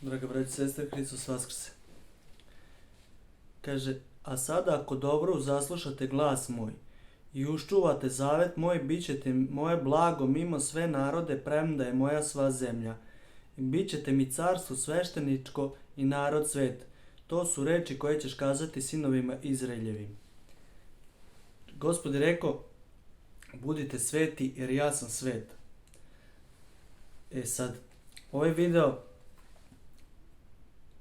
Draga braća i sestre, Hristos vaskrse. Kaže, a sada ako dobro zaslušate glas moj i uščuvate zavet moj, bit ćete moje blago mimo sve narode, premda je moja sva zemlja. I bit ćete mi carstvo svešteničko i narod svet. To su reči koje ćeš kazati sinovima Izraeljevim. Gospod je rekao, budite sveti jer ja sam svet. Sad, ovaj video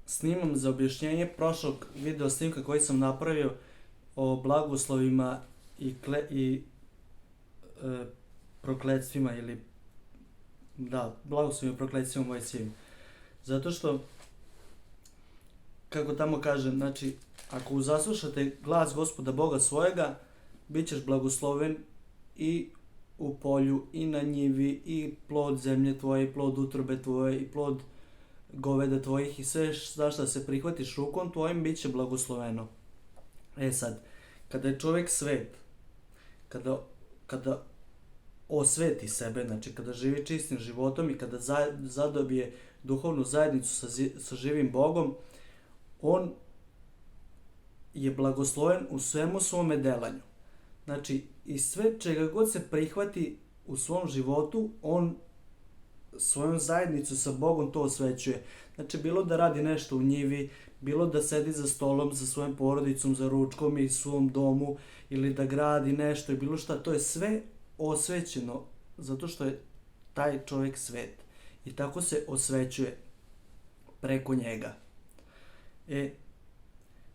snimam za objašnjenje prošlog video snimka koji sam napravio o blagoslovima i prokletstvima ili blagoslovima i prokletstvima Mojsijevim. Zato što, kako tamo kaže, znači, ako zaslušate glas Gospoda Boga svojega, bit ćeš blagosloven i u polju, i na njivi, i plod zemlje tvoje, i plod utrobe tvoje, i plod goveda tvojih, i sve za što se prihvatiš rukom tvojim, bit će blagosloveno. Sad, kada je čovjek svet, kada osveti sebe, znači kada živi čistim životom i kada zadobije duhovnu zajednicu sa živim Bogom, on je blagosloven u svemu svome delanju. Znači, i sve čega god se prihvati u svom životu, on svojom zajednicu sa Bogom to osvećuje. Znači, bilo da radi nešto u njivi, bilo da sedi za stolom sa svojom porodicom, za ručkom i svom domu, ili da gradi nešto i bilo šta, to je sve osvećeno, zato što je taj čovjek svet. I tako se osvećuje preko njega.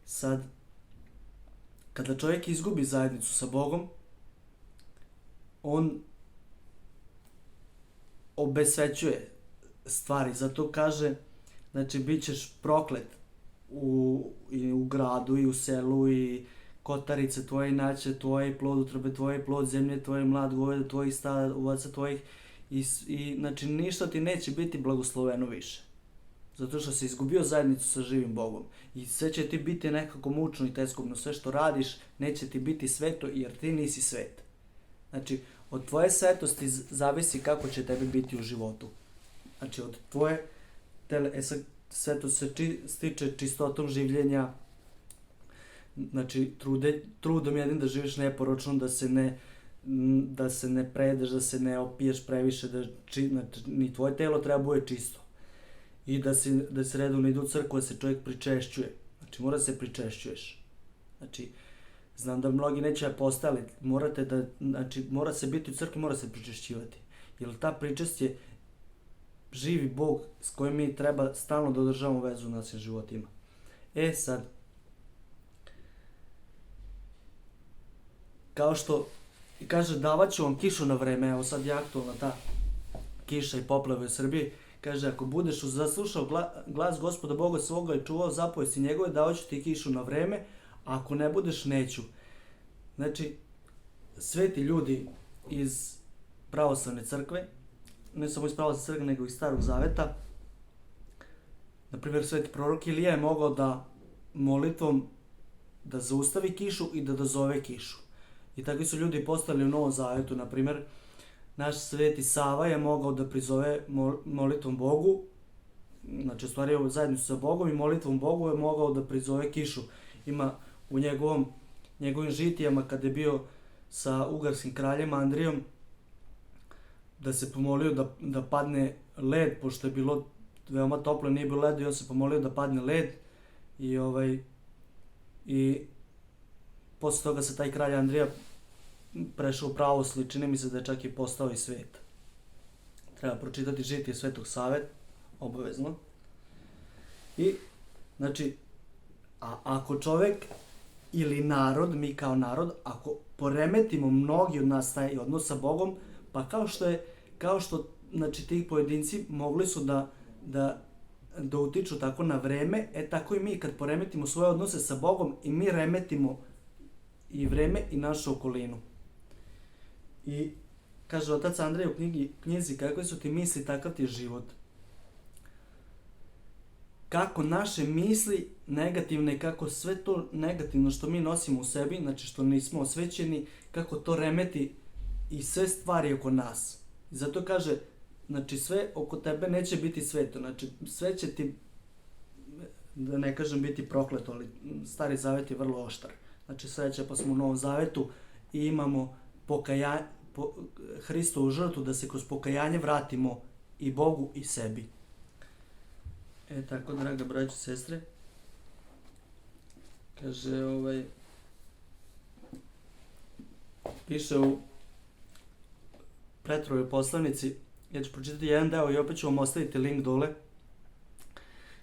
Sad, kada čovjek izgubi zajednicu sa Bogom, on obesvećuje stvari, zato kaže, znači, bit ćeš proklet u gradu i u selu i kotarice tvoje i naće tvoje i plod utrobe tvoje i plod zemlje tvoje, mlad goveda tvojih, stavaca tvojih i znači ništa ti neće biti blagosloveno više. Zato što si izgubio zajednicu sa živim Bogom. I sve će ti biti nekako mučno i teskobno. Sve što radiš neće ti biti sveto jer ti nisi svet. Znači, od tvoje svetosti zavisi kako će tebi biti u životu. Znači, od tvoje svetost se stiče čistotom življenja, znači trudom jednim da živiš neporočno, da se ne prejedeš, da se ne opiješ previše, znači, ni tvoje telo treba bude čisto. I da se redovno ide u crkvu, da se čovjek pričešćuje. Znači, mora se pričešćuješ. Znači, znam da mnogi neće postali, mora se biti u crkvi, mora se pričešćivati. Jer ta pričest je živi Bog s kojim mi treba stalno da održavamo vezu u našim životima. Sad, kao što kaže, davat ću vam kišu na vreme, evo sad je aktualna ta kiša i poplave u Srbiji, kaže, ako budeš zaslušao glas Gospoda Boga svoga i čuvao zapovesti njegove, davat ću ti kišu na vreme, a ako ne budeš, neću. Znači, sveti ljudi iz pravoslavne crkve, ne samo iz pravoslavne crkve, nego iz Starog Zaveta, na primjer, sveti prorok Ilija je mogao da molitvom da zaustavi kišu i da dozove kišu. I takvi su ljudi postali u Novom Zavetu. Na primjer, naš sveti Sava je mogao da prizove molitvom Bogu, znači ostvario zajednicu sa Bogom i molitvom Bogu je mogao da prizove kišu. Ima u njegovim žitijama kada je bio sa ugarskim kraljem Andrijom, da se pomolio da padne led, pošto je bilo veoma toplo, nije bilo leda i on se pomolio da padne led i posle toga se taj kralj Andrija prešao u pravoslavlje, čini mi se da je čak i postao i svet. Treba pročitati žitije Svetog Save, obavezno. I, znači, ako čovjek ili narod, mi kao narod, ako poremetimo mnogi od nas taj odnos sa Bogom, pa kao što znači, ti pojedinci mogli su da utiču tako na vreme, tako i mi kad poremetimo svoje odnose sa Bogom i mi remetimo i vreme i našu okolinu. I kaže otac Andrej u knjizi kakve su ti misli, takav ti je život. Kako naše misli negativne, kako sve to negativno što mi nosimo u sebi, znači što nismo osvećeni, kako to remeti i sve stvari oko nas. I zato kaže, znači sve oko tebe neće biti sveto, znači sve će ti da ne kažem biti prokleto, ali Stari Zavet je vrlo oštar. Znači sreća pa smo u Novom Zavetu i imamo Hristovu žrtvu da se kroz pokajanje vratimo i Bogu i sebi. Tako, draga braćo i sestre, kaže, piše u Petrovoj poslanici, ja ću pročitati jedan deo i opet ću vam ostaviti link dole.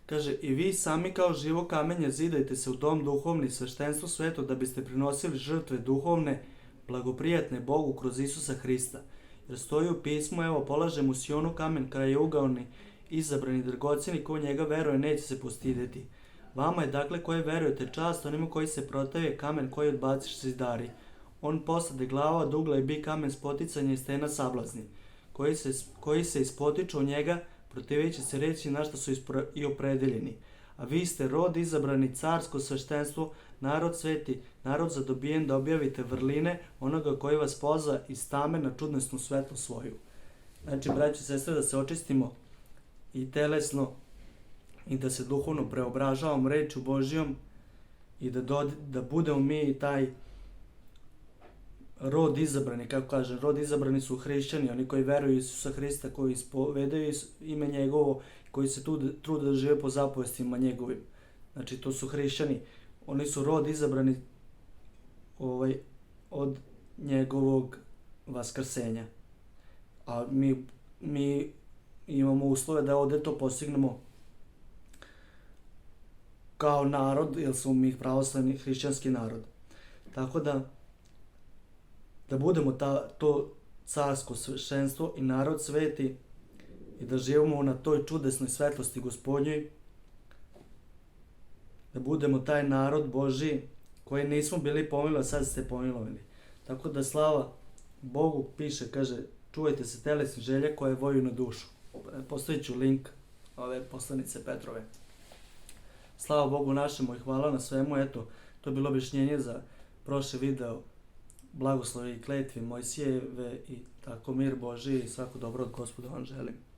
Kaže, i vi sami kao živo kamenje zidajte se u dom duhovni, sveštenstvo sveto, da biste prinosili žrtve duhovne, blagoprijatne Bogu kroz Isusa Hrista. Jer stoji u pismu, evo, polažem u Sionu kamen krajeugaoni, izabrani, dragocjeni, ko u njega veruje, neće se postideti. Vama je, dakle, koji verujete, čast onima koji se protave, kamen koji odbaciš zidari. On posade glava od ugla i bi kamen spoticanja i stena sablazni, koji se ispotiču u njega, protiveći se reći na što su i opredeljeni. A vi ste rod izabrani, carsko sveštenstvo, narod sveti, narod zadobijen da objavite vrline onoga koji vas pozva iz tame na čudnesnu svetlo svoju. Znači, braći i sestre, da se očistimo i telesno i da se duhovno preobražavamo rečju Božijom i da budemo mi taj rod izabrani, kako kaže, rod izabrani su hrišćani, oni koji veruju Isusa Hrista, koji ispovedaju ime njegovo, koji se trude da žive po zapovestima njegovim. Znači, to su hrišćani. Oni su rod izabrani od njegovog vaskrsenja. A mi imamo uslove da ovdje to postignemo kao narod, jer smo mi pravoslavni hrišćanski narod. Tako da budemo to carsko sveštenstvo i narod sveti i da živimo na toj čudesnoj svetlosti Gospodnjoj, da budemo taj narod Božji koji nismo bili pomilovani, sad ste pomilovani. Tako da slava Bogu, piše, kaže, čuvajte se telesnih želja koje voju na dušu. Postavit ću link ove poslanice Petrove. Slava Bogu našemu i hvala na svemu. Eto, to je bilo objašnjenje za prošli video. Blagoslovi i kletvi Mojsijeve i tako mir Božiji i svako dobro od Gospoda vam želim.